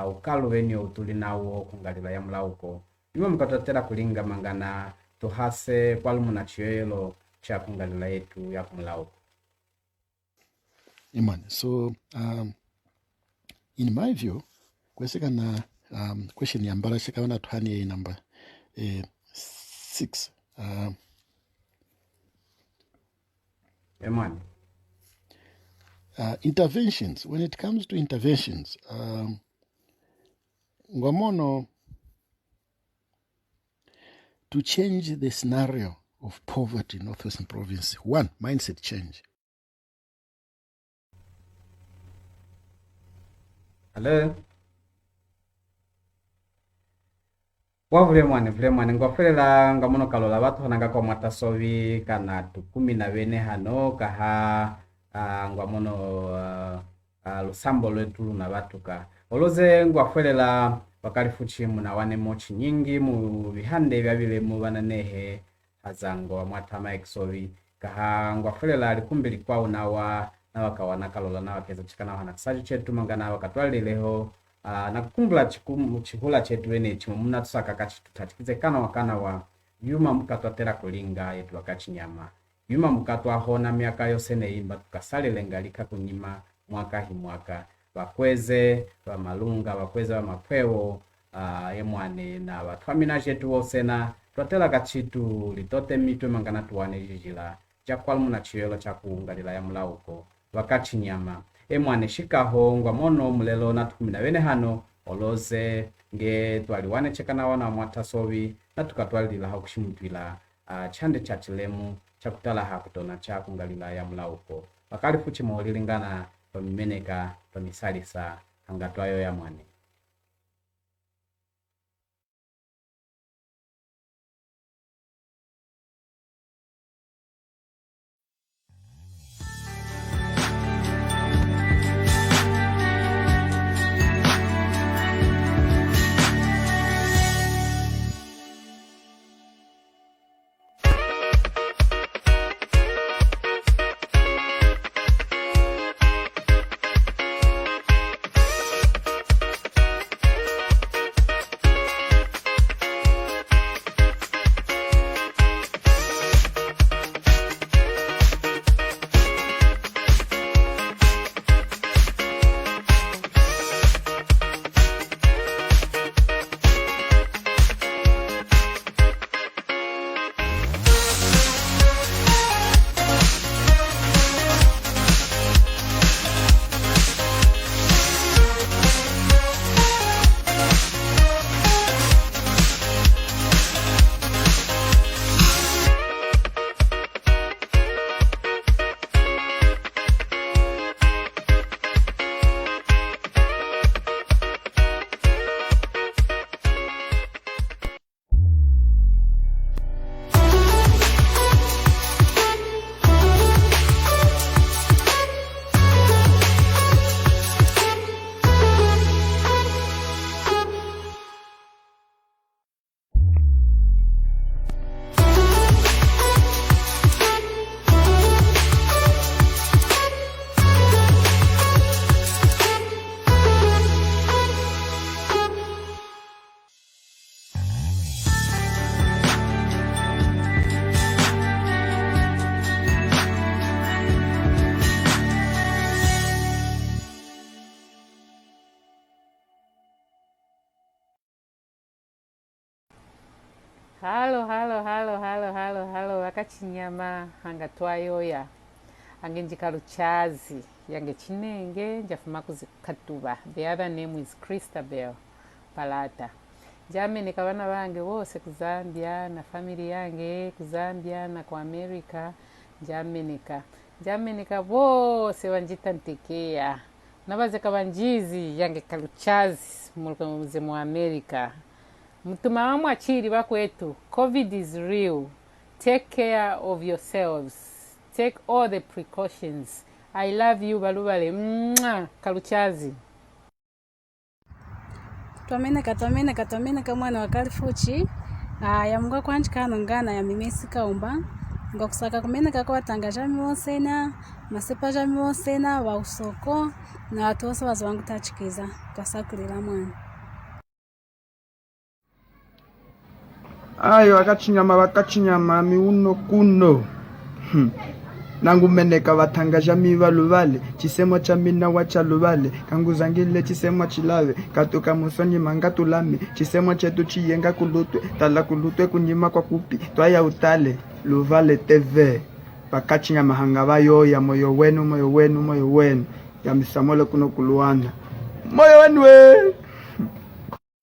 ukalu wenyo utuli nawo kungalila ya mulauko byuma mukatotera kulinga mangana tuhase kwalumu na chiyoyelo cha kungalila yetu ya kumulauko. Iman, so in my view kwesekana question yambala shikawana tuhani number 6 interventions. When it comes to interventions, Ngwamono, to change the scenario of poverty in Northwestern Province, one, mindset change. Hello? Wavule ngwafelela ngamono kalola batu hananga kwa matasovi kana tukumi na bene hano kaha ngwamono lusambo lwetu na batuka oloze ngwafelela bakalifuchi muna wane mochi nyingi mu bihande byabile mu bananehe hazango wa mwatama eksovi kaha ngwafelela likumbili kwao nawa na wakawana kalola na wakeza chikana wana kisaji chetu mangana wakatwalileho na kukumbula chikula chetu wene chimu muna tusaka kachi tutatikize kana wakana wa yuma mukatwatera kulinga yetu wakachi nyama yuma mukatwa hona miaka yose neimba tukasali lengalika kunyima mwaka hi mwaka wakweze wa malunga wakweze wa mapwewo emwane na watwamina jetu wose na twatela kachitu litote mitwe mangana tuwane jijila jakwalumu na chiyelo cha kuungalila ya mulauko wakachi nyama emwane shikaho ngwamono mulelo na 14 hano oloze nge twaliwane chekana wana mwatasovi na tukatwalila hakushimutwila chande cha chilemu cha kutala hakutona cha kungalila ya mulauko wakalifuchi maulilingana pamimeneka pamisalisa Hanga Twayoya mwane. halo akachinyama Hanga Twayoya ange njikaluchazi yange chinenge njafuma kuzikatuba. The other name is Christabel Palata. Njameneka vana vange vose ku Zambia na family yange ku Zambia na ku America. Njameneka vose vanjita ntekeya navazeka vanjizi yange kaluchazi muluze mu America. Mtuma wamu achiri vakwetu. COVID is real. Take care of yourselves. Take all the precautions. I love you balubale. Kaluchazi. Twameneka mwana wa Kalifuchi. Ya mga kwanjikano ngana ya mimesi kaumba. Nga kusaka kumeneka kwa tangajami wosena. Masepa jami wosena wa usoko. Na watu wose wazo tachikiza. Twasakulila mwana. Ayo akachinyama miuno kuno nangu meneka vatangaja mivaluvale chisemo cha mina wacha luvale kanguzangile chisemo chilave katuka musoni manga tulame chisemo chetu chiyenga kulutwe tala kulutwe kunyima kwa kupi twaya utale luvale TV pakachinyama Hanga Twayoya moyo wenu ya misamole kuno kuluana moyo wenu we.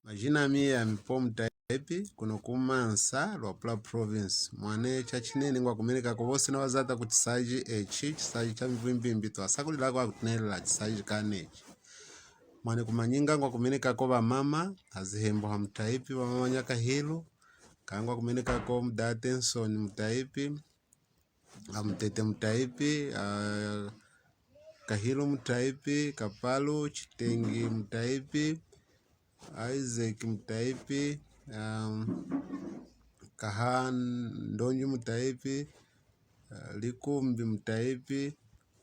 Majina ya mipomta epi kuno kumansa lwapula province mwane chachinene ngwa kumeneka kovose na wazata kutisaji chisaji cha mvimbimbi twasakulila kwa kutinela chisaji kanechi mwane kumanyinga ngwa kumeneka ko mama azihembo ha mtaipi wa mama nyaka hilo kangwa kumeneka ko mdatenson mtaipi amtete mtaipi kahilo mtaipi kapalu chitengi mtaipi Isaac mtaipi Kahan Ndonju mtaipi Likumbi mtaipi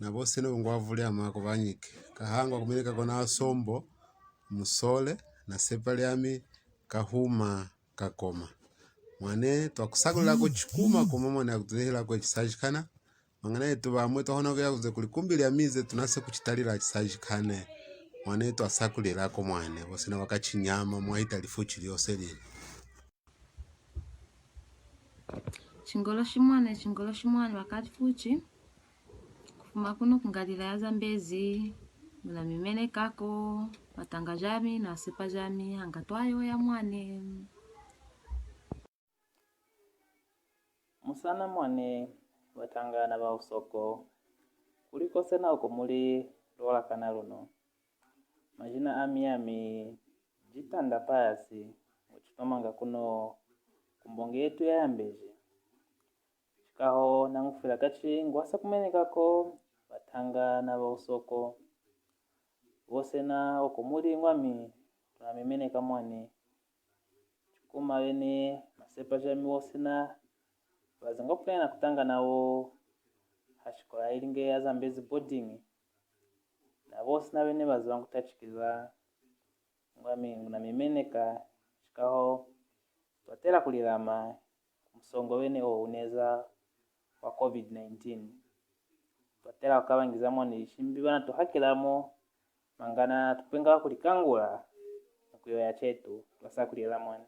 na bose no ngwavuli amako banyike kahangwa kumeneka kona asombo musole na sepaliami kahuma kakoma mwane twakusakulila ko chikuma komomo na kutehela ko chisajikana mangana yetu bamwe tohona ko yakuze kulikumbili amize tunase kuchitalira chisajikane mwane twasakulila ko mwane bose na wakachinyama mwaita lifuchi lyose lili chingolo shimwane wakati fuchi kufuma kuno kungalila ya Zambezi na mimene kako watangajami na sepajami Hanga Twayoya mwane musana mwane watangana ba usoko kuliko sena uko muri lola kana luno majina ami jitanda pasi uchitomanga kuno kumbonge yetu ya Yambezi kaho nangufila kachi ngwasa kumeneka ko batanga na bausoko wose na okumuri ngwami tunamimeneka mwane chikuma wene masepa jami wose na bazanga kupena kutanga nawo hashikola ilinge ya Zambezi boarding na wose na wene bazanga kutachikiza ngwami namimeneka chikaho twatela kulilama msongo wene uneza wa COVID-19 twatela wakabangiza mwane shimbi bana tuhakilamo mangana tupenga kulikangula kuyoya chetu twasakulila mwane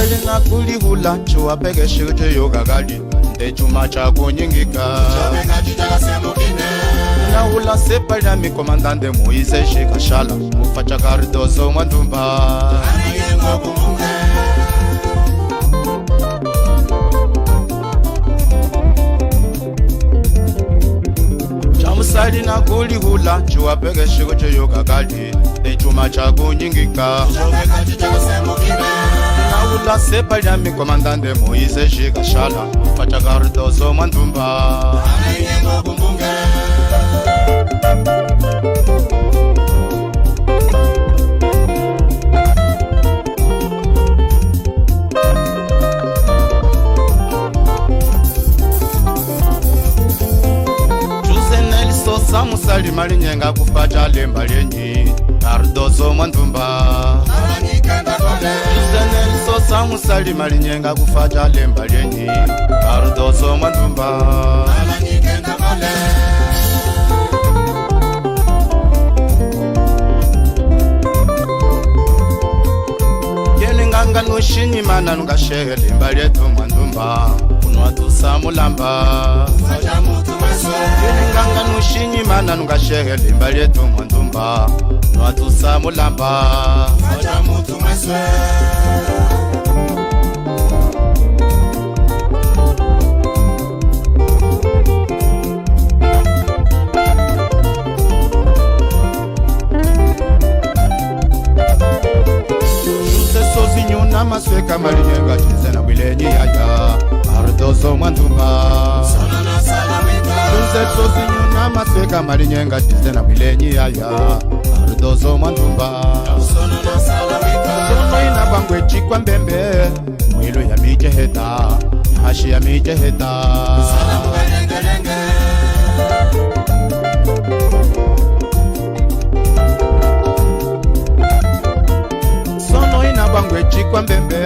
Chamusalina kulihula chua pege shirte yoga gali de chuma cha kunyingika na ula separa mi komandante Moise Shikashala mufacha Cardozo Mwandumba Chamusalina kulihula chua pege shirte yoga gali de chuma cha kunyingika Ula separa mi komandante Moise Shikashala mufacha Cardozo Mwandumba Samusali malinyenga kufacha lemba lenyi Cardozo Mwandumba Iseneliso samusali malinyenga kufacha lemba lenyi Cardozo Mwandumba Yenenganga nushini mana nungashehe lemba letu Mwandumba Unwatusa mulamba Yenenganga nushini mana nungashehe lemba letu Mwandumba Unwatusa mulamba Nyuna masweka malinyenga chizena bilenyi yaya Cardozo Mwandumba Sozi nyuna masweka malinyenga chizena bilenyi yaya Cardozo Mwandumba Sono ina bangwe chikwa mbembe Mwilo ya mijeheta Hashi ya mijeheta Bangwe chikwa mbembe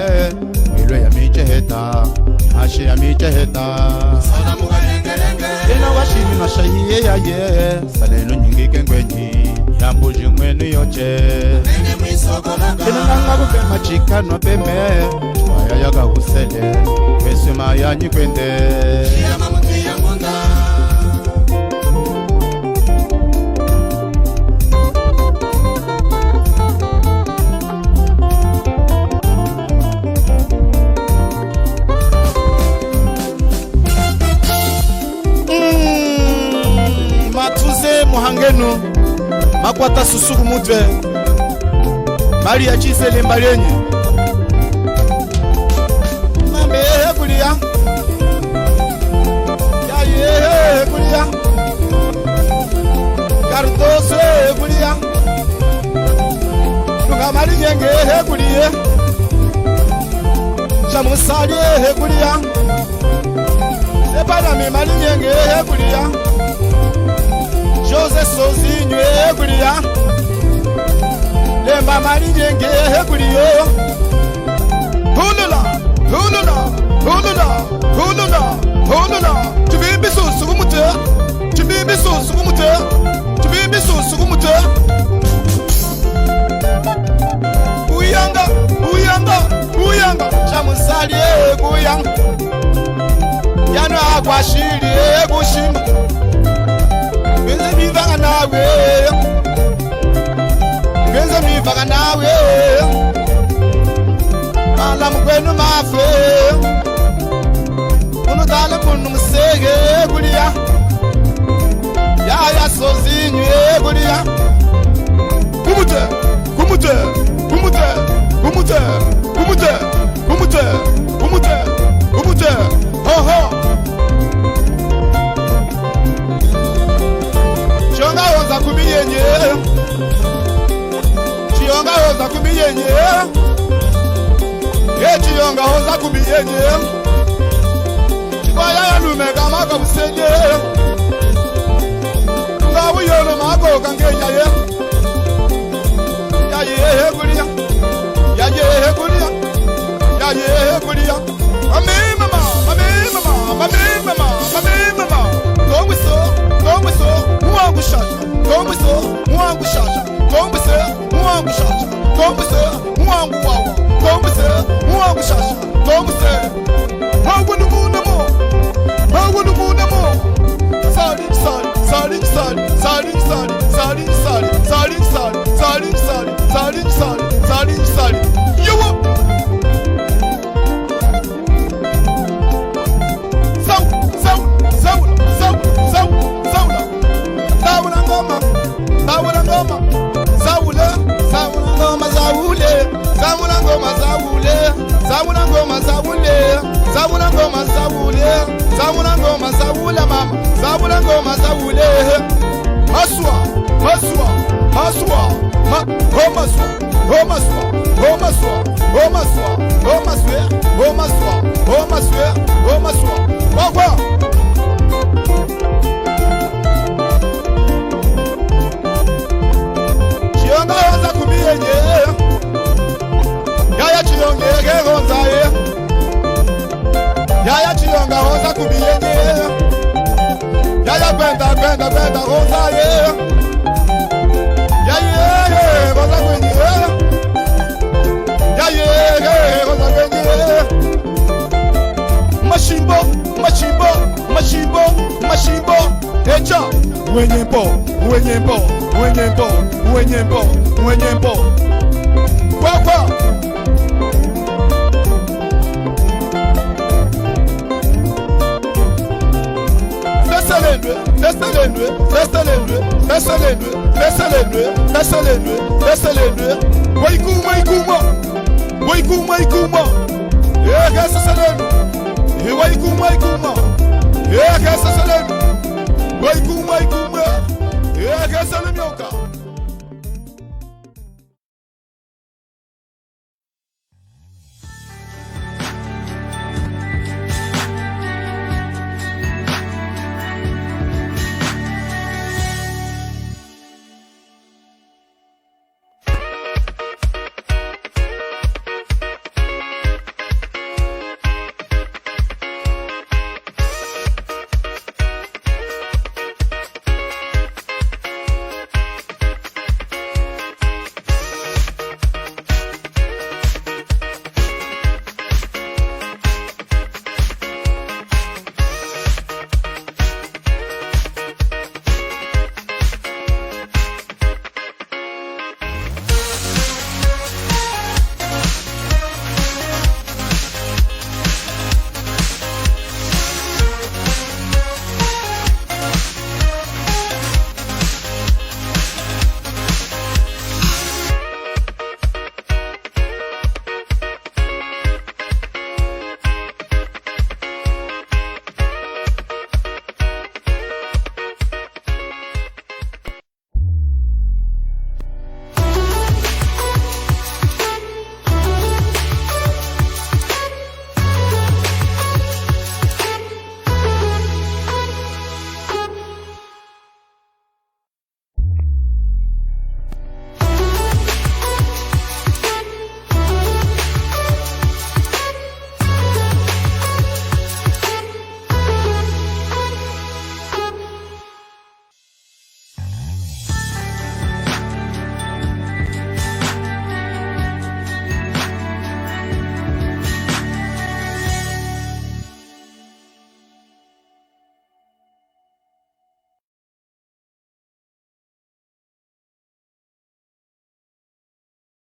Mwilo ya mijeheta Hashi ya mijeheta Ena washini na shahiye ya ye Saleno nyingike ngwenyi Yambuji mwenu yoche Ena nanga kubema chika no beme Chwaya yaga usele Kwesuma ya nyikwende Muhangenu makwata susuku mutwe mali ya chisele mbalenye mame kulia ya ye kulia Cardozo kulia Nunga mali nyenge kulia Chamusali kulia Sepana mi mali nyenge kulia Jose Sozinho kulia Lemba mali nyenge kulia Hulula hulula hulula hulula hulula Tubibi susu kumute Tubibi susu kumute Tubibi susu kumute Uyanga uyanga uyanga Chamusali kuyanga Yano akwashiri kushima Benze mivanga nawe Benze mivanga nawe Ala mkwenu mafe Unutale kunu msege kulia Ya Sozinho kulia Kumute kumute kumute kumute kumute kumute kumute kumute ho ho Chionga hoza kumiyenye Chionga hoza kumiyenye Chionga hoza kumiyenye Chikwaya ya lumeka maka busenye Ngawu yolo mako kangenya ye Ya ye kulia Ya ye kulia Ya ye kulia Mami mama mami mama mami mama mami mama Gongo so Mwangu shasha Gongo so Mwangu shasha Gongo so Mwangu shasha Gongo so Mwangu wawa Gongo so Mwangu shasha Saling sali, saling sali, saling sali, saling sali, saling sali, saling sali, saling sali. Yo up. Zawula ngoma, zawula ngoma, zawule, zawula ngoma, zawule, zawula ngoma, zawule, zawula ngoma, zawule, zawula ngoma, zawule, zawula ngoma, zawula mama, zawula ngoma, zawule. Maswa, maswa, maswa, ma, ho maswa, ho maswa, ho maswa, ho maswa, ho maswa, ho maswa, ho maswa, ho maswa. Wagwa. Chionga hoza kubiyenye Yaya chionge hoza ye Yaya chionga hoza kubiyenye Yaya benda benda benda hoza ye Yaya hoza kwenye Yaya hoza kwenye Mashimbo, mashimbo, mashimbo, mashimbo Echa Wenyembo, wenyembo, wenyembo, wenyembo, wenyembo. Kwakwa. Desalenwe, desalenwe, desalenwe, desalenwe, desalenwe, desalenwe, desalenwe. Waikuma, ikuma. Waikuma, ikuma. Kesa salenwe. Waikuma, ikuma. Kesa salenwe. Waikuma, ikuma. Kesa salenwe.